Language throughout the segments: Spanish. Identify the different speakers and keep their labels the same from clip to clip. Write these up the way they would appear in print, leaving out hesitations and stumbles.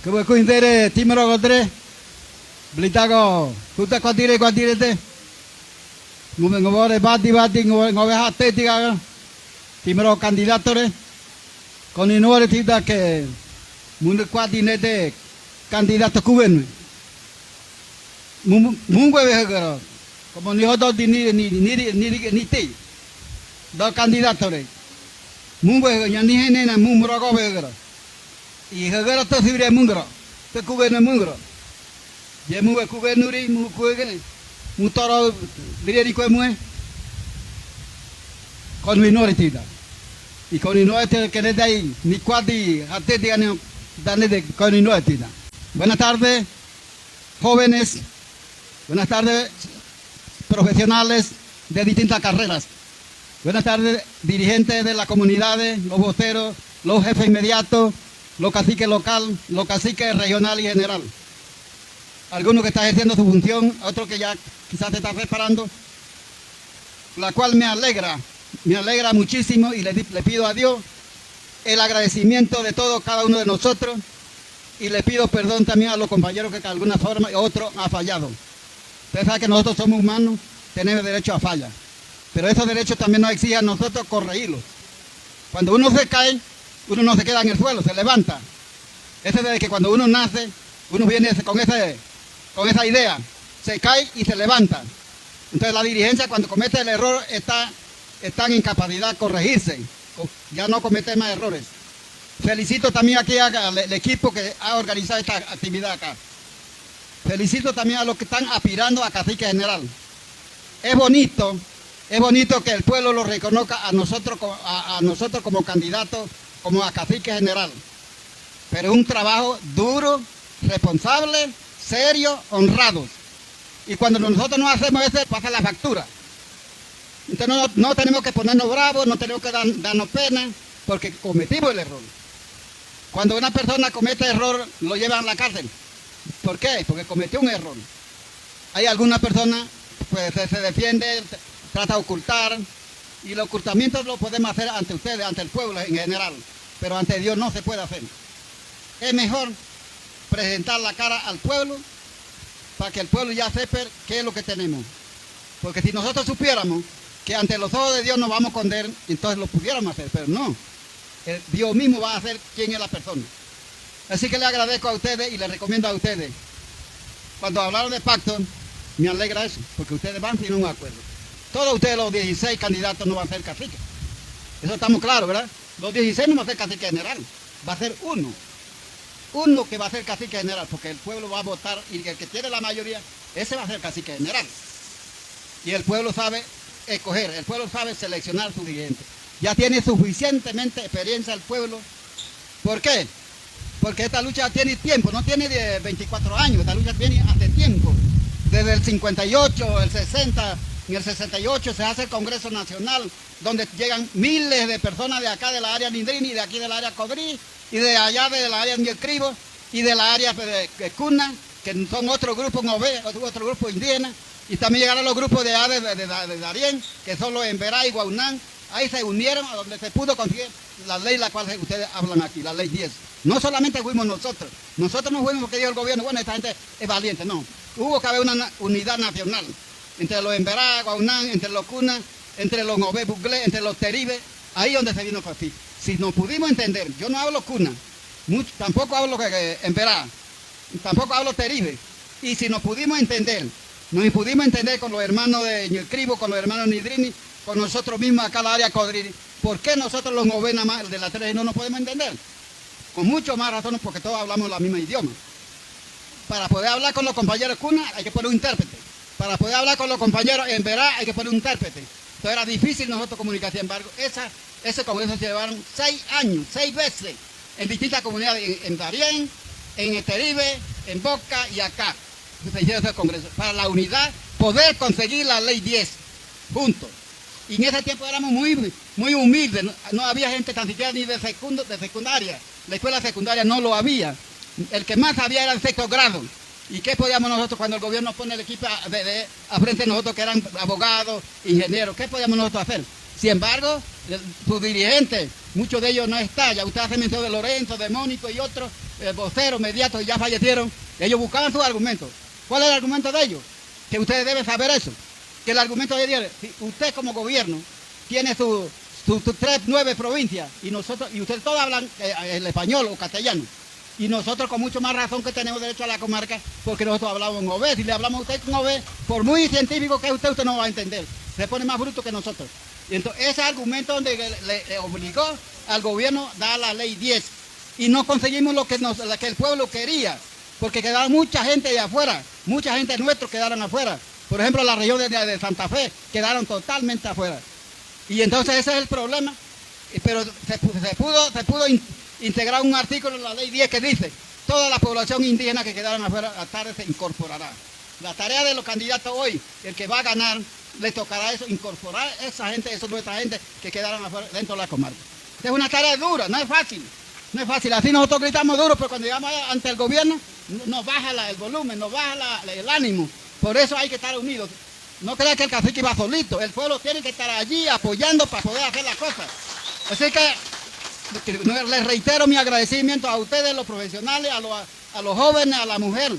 Speaker 1: 그거 그인들의 팀으로 거들에 블리타고 그때 과디레 때 ngomong bati ngomong hati tiga timro candidatore con i nuovi tida che munde quati nete candidato kuben mungu vegero como ni hodo ni te do candidatore mungu yani hene na mumro go vegero y vegero to sibre mungro te kuben mungro ye mungu kubenuri mungu kuben mutoro diri ko mue con minore tida y con minore que le dai ni quadi hate digan dane de con minore tida. Buenas tardes jóvenes, buenas tardes profesionales de distintas carreras, buenas tardes dirigentes de la comunidad, los voceros, los jefes inmediatos, los caciques local, los caciques regional y general. Algunos que están ejerciendo su función, otros que ya quizás se están preparando, la cual me alegra muchísimo y le pido a Dios el agradecimiento de todo cada uno de nosotros y le pido perdón también a los compañeros que de alguna forma otro ha fallado. Ustedes saben que nosotros somos humanos, tenemos derecho a fallas, pero esos derechos también nos exigen a nosotros corregirlos. Cuando uno se cae, uno no se queda en el suelo, se levanta. Ese es de que cuando uno nace, uno viene con esa idea, se cae y se levanta. Entonces la dirigencia cuando comete el error está en incapacidad de corregirse, ya no comete más errores. Felicito también aquí al equipo que ha organizado esta actividad acá. Felicito también a los que están aspirando a cacique general. Es bonito que el pueblo lo reconozca a nosotros como candidatos, como a cacique general. Pero es un trabajo duro, responsable, serio, honrados. Y cuando nosotros no hacemos eso, pasa la factura. Entonces no tenemos que ponernos bravos, no tenemos que darnos pena, porque cometimos el error. Cuando una persona comete error, lo llevan a la cárcel. ¿Por qué? Porque cometió un error. Hay algunas personas pues se defiende, trata de ocultar, y los ocultamientos lo podemos hacer ante ustedes, ante el pueblo en general, pero ante Dios no se puede hacer. Es mejor presentar la cara al pueblo para que el pueblo ya sepa qué es lo que tenemos. Porque si nosotros supiéramos que ante los ojos de Dios nos vamos a esconder, entonces lo pudiéramos hacer, pero no. Dios mismo va a hacer quién es la persona. Así que le agradezco a ustedes y les recomiendo a ustedes. Cuando hablaron de pacto, me alegra eso, porque ustedes van sin un acuerdo. Todos ustedes, los 16 candidatos, no van a ser caciques. Eso estamos claros, ¿verdad? Los 16 no van a ser cacique general, va a ser uno. Uno que va a ser cacique general, porque el pueblo va a votar y el que tiene la mayoría, ese va a ser cacique general. Y el pueblo sabe escoger, el pueblo sabe seleccionar su dirigente. Ya tiene suficientemente experiencia el pueblo. ¿Por qué? Porque esta lucha tiene tiempo, no tiene de 24 años, esta lucha tiene hace tiempo. Desde el 58, el 60, en el 68 se hace el Congreso Nacional, donde llegan miles de personas de acá de la área Nidrini, de aquí de la área Codrí, y de allá de la área Ñelcribo, y de la área de Cuna, que son otro grupo otro grupo indígena, y también llegaron los grupos de Darién, que son los Emberá y Guaunán. Ahí se unieron a donde se pudo conseguir la ley la cual ustedes hablan aquí, la ley 10. No solamente fuimos nosotros no fuimos porque dijo el gobierno, bueno, esta gente es valiente, no. Hubo que haber una unidad nacional entre los Emberá, Guaunán, entre los Cuna, entre los Nové Buglé, entre los Teribe, ahí donde se vino así. Si nos pudimos entender, yo no hablo Cuna, tampoco hablo Emberá, tampoco hablo Teribe, y si nos pudimos entender con los hermanos de Ñelcribo, con los hermanos Nidrini, con nosotros mismos acá en la área Codrini, ¿por qué nosotros los Nové más de la 3 no nos podemos entender? Con mucho más razón, porque todos hablamos la misma idioma. Para poder hablar con los compañeros Cuna hay que poner un intérprete. Para poder hablar con los compañeros en Verá hay que poner un intérprete. Entonces era difícil nosotros comunicar. Sin embargo, ese congreso se llevaron 6 años, 6 veces, en distintas comunidades, en Darién, en Eteribe, en Boca y acá. Se hicieron ese congreso. Para la unidad, poder conseguir la ley 10, juntos. Y en ese tiempo éramos muy humildes, no había gente tan siquiera ni de secundaria. La escuela secundaria no lo había. El que más había era el 6º grado. ¿Y qué podíamos nosotros cuando el gobierno pone el equipo a frente de nosotros que eran abogados, ingenieros? ¿Qué podíamos nosotros hacer? Sin embargo, sus dirigentes, muchos de ellos no están. Ya usted hace mención de Lorenzo, de Mónico y otros. voceros mediatos ya fallecieron, ellos buscaban sus argumentos. ¿Cuál es el argumento de ellos? Que ustedes deben saber eso. Que el argumento de ellos, si usted como gobierno tiene sus 9 provincias y ustedes todos hablan el español o castellano. Y nosotros con mucho más razón que tenemos derecho a la comarca, porque nosotros hablamos en OB. Si le hablamos a usted con OB, por muy científico que usted no va a entender. Se pone más bruto que nosotros. Y entonces ese argumento donde le obligó al gobierno a dar la ley 10. Y no conseguimos lo que el pueblo quería, porque quedaron mucha gente de afuera, mucha gente nuestra quedaron afuera. Por ejemplo, la región de Santa Fe quedaron totalmente afuera. Y entonces ese es el problema. Pero se pudo integrar un artículo en la ley 10 que dice: toda la población indígena que quedaron afuera, a tarde se incorporará. La tarea de los candidatos hoy, el que va a ganar, le tocará eso, incorporar a esa gente, esa nuestra gente que quedaron afuera dentro de la comarca. Es una tarea dura, no es fácil. No es fácil, así nosotros gritamos duro, pero cuando llegamos ante el gobierno nos baja el volumen, nos baja el ánimo. Por eso hay que estar unidos. No crea que el cacique va solito, el pueblo tiene que estar allí apoyando para poder hacer las cosas. Así que les reitero mi agradecimiento a ustedes, los profesionales, a los jóvenes, a la mujer.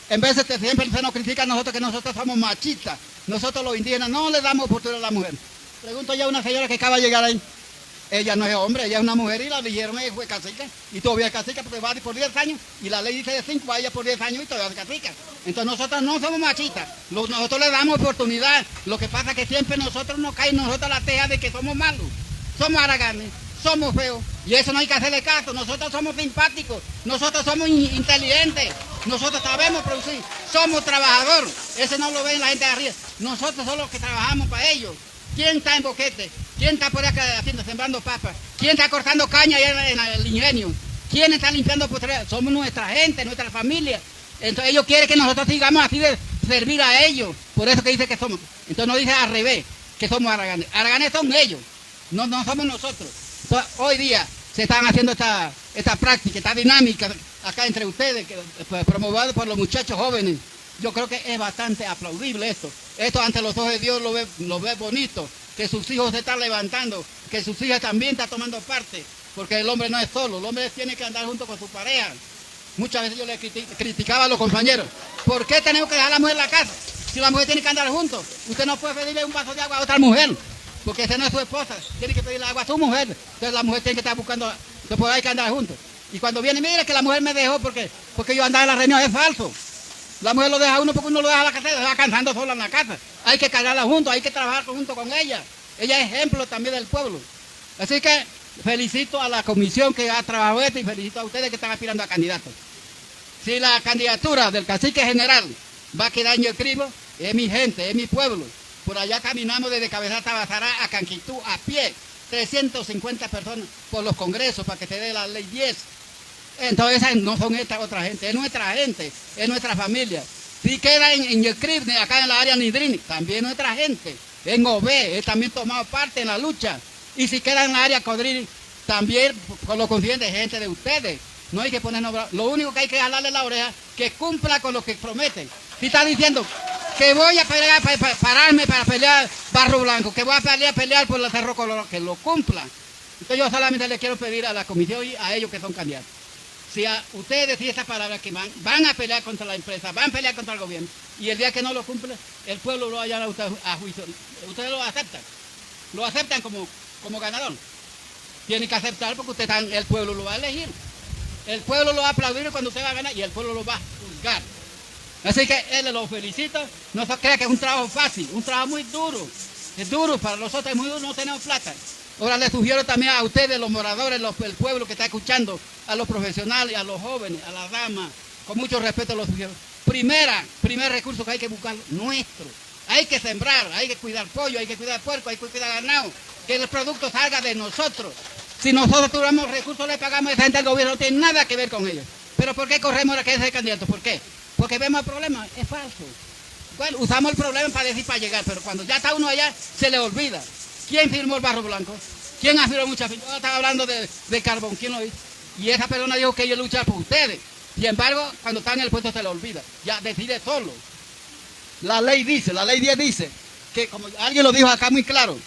Speaker 1: En vez de que siempre se nos critica a nosotros que nosotros somos machistas, nosotros los indígenas no le damos oportunidad a la mujer. Pregunto ya a una señora que acaba de llegar ahí. Ella no es hombre, ella es una mujer y la dijeron que fue cacica. Y todavía es cacica porque va por 10 años y la ley dice de 5, va ella por 10 años y todavía es cacica. Entonces nosotros no somos machistas, nosotros le damos oportunidad. Lo que pasa es que siempre nosotros nos cae la teja de que somos malos, somos haraganes, somos feos. Y eso no hay que hacerle caso, nosotros somos simpáticos, nosotros somos inteligentes, nosotros sabemos producir, somos trabajadores. Eso no lo ven la gente de arriba. Nosotros somos los que trabajamos para ellos. ¿Quién está en boquete? ¿Quién está por acá haciendo, sembrando papas? ¿Quién está cortando caña en el ingenio? ¿Quién está limpiando potreras? Somos nuestra gente, nuestra familia. Entonces ellos quieren que nosotros sigamos así de servir a ellos. Por eso que dice que somos. Entonces no dice al revés, que somos haraganes. Haraganes son ellos, no somos nosotros. Entonces, hoy día se están haciendo esta práctica, esta dinámica acá entre ustedes, promovida por los muchachos jóvenes. Yo creo que es bastante aplaudible esto. Esto ante los ojos de Dios lo ve bonito, que sus hijos se están levantando, que sus hijas también están tomando parte, porque el hombre no es solo, el hombre tiene que andar junto con su pareja. Muchas veces yo le criticaba a los compañeros: ¿por qué tenemos que dejar a la mujer en la casa? Si la mujer tiene que andar juntos, usted no puede pedirle un vaso de agua a otra mujer, porque esa no es su esposa, tiene que pedirle agua a su mujer. Entonces la mujer tiene que estar buscando, entonces hay que andar juntos. Y cuando viene, mire que la mujer me dejó porque yo andaba en la reunión, es falso. La mujer lo deja a uno porque uno lo deja a la casa, se va cansando sola en la casa. Hay que cargarla junto, hay que trabajar junto con ella. Ella es ejemplo también del pueblo. Así que felicito a la comisión que ha trabajado esto y felicito a ustedes que están aspirando a candidatos. Si la candidatura del cacique general va a quedar en el cribo, es mi gente, es mi pueblo. Por allá caminamos desde Cabezal Tabasará a Canquitú a pie. 350 personas por los congresos para que se dé la ley 10. Entonces esas no son esta otra gente, es nuestra familia. Si queda en el CRIP, acá en la área Nidrini, también nuestra gente. En OB, también tomado parte en la lucha. Y si queda en la área Codrini, también con los conscientes gente de ustedes. No hay que ponernos bravos. Lo único que hay que jalarle la oreja, que cumpla con lo que prometen. Si está diciendo que voy a pelear, pararme para pelear Barro Blanco, que voy a pelear por el Cerro Colorado, que lo cumplan. Entonces yo solamente le quiero pedir a la comisión y a ellos que son candidatos. Si ustedes deciden esa palabra que van a pelear contra la empresa, van a pelear contra el gobierno, y el día que no lo cumple, el pueblo lo va a llevar a juicio. Ustedes lo aceptan como ganador. Tienen que aceptar porque el pueblo lo va a elegir. El pueblo lo va a aplaudir cuando usted va a ganar y el pueblo lo va a juzgar. Así que él lo felicita. No se crea que es un trabajo fácil, un trabajo muy duro. Es duro para nosotros, es muy duro, no tenemos plata. Ahora les sugiero también a ustedes, los moradores, el pueblo que está escuchando, a los profesionales, a los jóvenes, a las damas, con mucho respeto los sugiero. Primer recurso que hay que buscar, nuestro. Hay que sembrar, hay que cuidar pollo, hay que cuidar puerco, hay que cuidar ganado, que el producto salga de nosotros. Si nosotros tuviéramos recursos, le pagamos a esa gente al gobierno, no tiene nada que ver con ellos. Pero ¿por qué corremos a que ese candidato? ¿Por qué? Porque vemos el problema, es falso. Bueno, usamos el problema para decir para llegar, pero cuando ya está uno allá, se le olvida. ¿Quién firmó el Barro Blanco? ¿Quién afirmó muchas firmas? Yo estaba hablando de carbón, ¿quién lo hizo? Y esa persona dijo que ellos luchan por ustedes. Sin embargo, cuando están en el puesto se le olvida. Ya decide solo. La ley 10 dice, que como alguien lo dijo acá muy claro,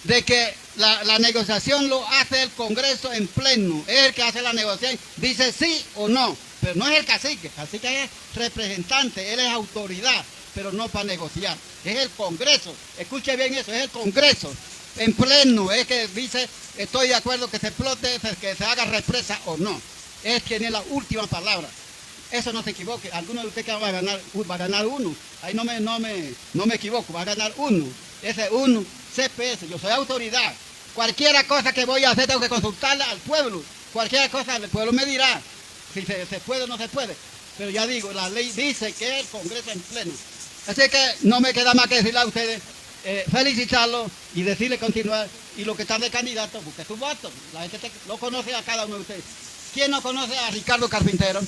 Speaker 1: de que La negociación lo hace el Congreso en pleno, es el que hace la negociación, dice sí o no, pero no es el cacique es representante, él es autoridad, pero no para negociar, es el Congreso, escuche bien eso, es el Congreso en pleno, es que dice estoy de acuerdo que se explote, que se haga represa o no, es quien es la última palabra. Eso no se equivoque, alguno de ustedes que va a ganar uno, ahí no me equivoco, va a ganar uno, ese uno, CPS, yo soy autoridad, cualquier cosa que voy a hacer tengo que consultarle al pueblo, cualquier cosa el pueblo me dirá si se puede o no se puede, pero ya digo, la ley dice que el Congreso en pleno, así que no me queda más que decirle a ustedes, felicitarlos y decirle continuar, y los que están de candidato, busque su voto, la gente lo conoce a cada uno de ustedes. ¿Quién no conoce a Ricardo Carpintero?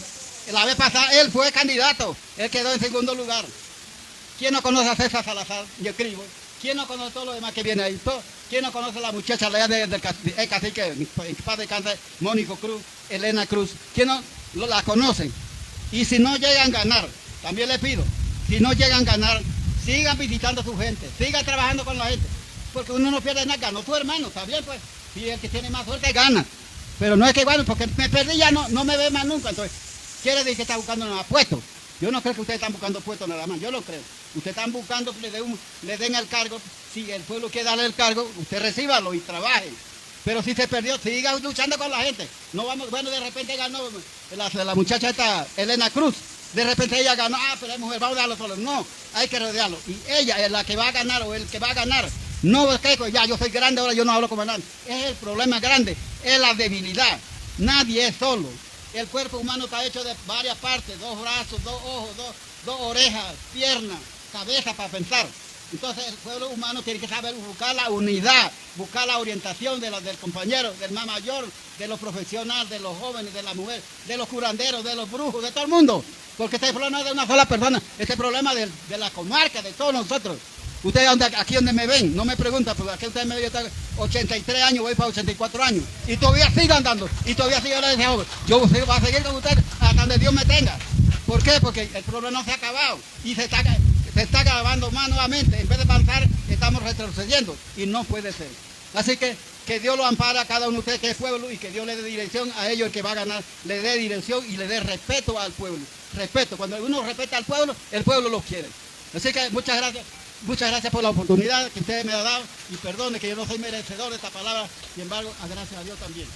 Speaker 1: La vez pasada él fue candidato, él quedó en segundo lugar. ¿Quién no conoce a César Salazar? Yo escribo. ¿Quién no conoce todo lo demás que viene ahí? ¿Quién no conoce a la muchacha del cacique, en paz descanse, Mónico Cruz, Elena Cruz? ¿Quién no la conocen? Y si no llegan a ganar, también les pido, si no llegan a ganar, sigan visitando a su gente, sigan trabajando con la gente, porque uno no pierde nada, ganó tu hermano, está bien pues, si el que tiene más suerte gana, pero no es que bueno, porque me perdí ya no me ve más nunca, entonces quiere decir que está buscando nada puesto. Yo no creo que ustedes están buscando puestos nada más, yo lo creo. Ustedes están buscando que le den el cargo, si el pueblo quiere darle el cargo, usted recíbalo y trabaje. Pero si se perdió, siga luchando con la gente. No vamos, bueno, de repente ganó la muchacha esta, Elena Cruz. De repente ella ganó, pero es mujer, vamos a darlo solo. No, hay que rodearlo. Y ella es la que va a ganar o el que va a ganar. No es que ya yo soy grande, ahora yo no hablo como nadie. Es el problema grande, es la debilidad. Nadie es solo. El cuerpo humano está hecho de varias partes, 2 brazos, 2 ojos, dos orejas, piernas, cabeza para pensar. Entonces el pueblo humano tiene que saber buscar la unidad, buscar la orientación del compañero, del más mayor, de los profesionales, de los jóvenes, de la mujer, de los curanderos, de los brujos, de todo el mundo. Porque este problema no es de una sola persona, este problema es de la comarca, de todos nosotros. Ustedes aquí donde me ven, no me preguntan, porque aquí ustedes me ven, yo tengo 83 años, voy para 84 años, y todavía sigo andando, y todavía sigo la joven. Yo voy a seguir con ustedes hasta donde Dios me tenga. ¿Por qué? Porque el problema no se ha acabado, y se está acabando más nuevamente. En vez de avanzar, estamos retrocediendo, y no puede ser. Así que Dios lo ampara a cada uno de ustedes que es pueblo, y que Dios le dé dirección a ellos, el que va a ganar, le dé dirección y le dé respeto al pueblo. Respeto, cuando uno respeta al pueblo, el pueblo lo quiere. Así que muchas gracias por la oportunidad que ustedes me han dado y perdone que yo no soy merecedor de esta palabra, sin embargo, gracias a Dios también.